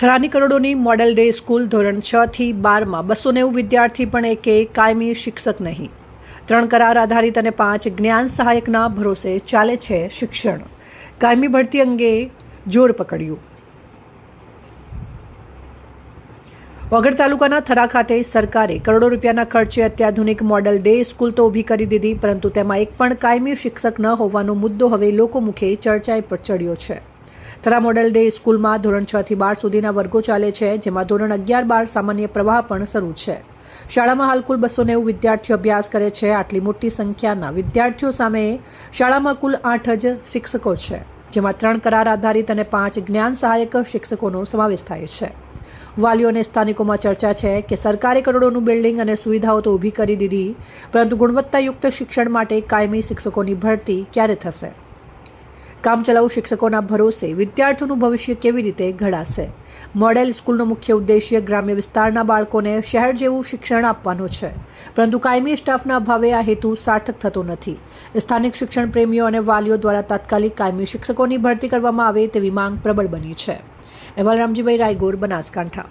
થરાની કરોડોની model day school ધોરણ 6 થી 12માં 290 વિદ્યાર્થી પણ એકે કાયમી શિક્ષક નહીં. 3 કરાર આધારિત અને 5 જ્ઞાન સહાયકના ભરોસે ચાલે છે શિક્ષણ. કાયમી ભરતી અંગે જોર પકડ્યું. વગર તાલુકાના થરા ખાતે સરકારે કરોડો રૂપિયાના ખર્ચે અત્યાધુનિક મોડેલ ડે સ્કૂલ તો ઊભી કરી દીધી, પરંતુ તેમાં એક પણ કાયમી શિક્ષક ન હોવાનો મુદ્દો હવે લોકો મુખે ચર્ચાએ પર ચડ્યો છે. થરા મોડેલ ડે સ્કૂલમાં ધોરણ 6 થી 12 સુધીના વર્ગો ચાલે છે, જેમાં ધોરણ 11-12 સામાન્ય પ્રવાહ પણ શરૂ છે. શાળામાં હાલ કુલ 290 વિદ્યાર્થીઓ અભ્યાસ કરે છે. આટલી મોટી સંખ્યાના વિદ્યાર્થીઓ સામે શાળામાં કુલ 8 જ શિક્ષકો છે, જેમાં 3 કરાર આધારિત અને 5 જ્ઞાન સહાયક શિક્ષકોનો સમાવેશ થાય છે. વાલીઓ અને સ્થાનિકોમાં ચર્ચા છે કે સરકારે કરોડોનું બિલ્ડિંગ અને સુવિધાઓ તો ઊભી કરી દીધી, પરંતુ ગુણવત્તાયુક્ત શિક્ષણ માટે કાયમી શિક્ષકોની ભરતી ક્યારે થશે? કામચલાઉ શિક્ષકોના ભરોસે વિદ્યાર્થીઓનું ભવિષ્ય કેવી રીતે ઘડાશે? મોડેલ સ્કૂલનો મુખ્ય ઉદ્દેશ્ય ગ્રામ્ય વિસ્તારના બાળકોને શહેર જેવું શિક્ષણ આપવાનો છે, પરંતુ કાયમી સ્ટાફના અભાવે આ હેતુ સાર્થક થતો નથી. સ્થાનિક શિક્ષણ પ્રેમીઓ અને વાલીઓ દ્વારા તાત્કાલિક કાયમી શિક્ષકોની ભરતી કરવામાં આવે તેવી માંગ પ્રબળ બની છે. અહેવાલ રામજીભાઈ રાયગોર, બનાસકાંઠા.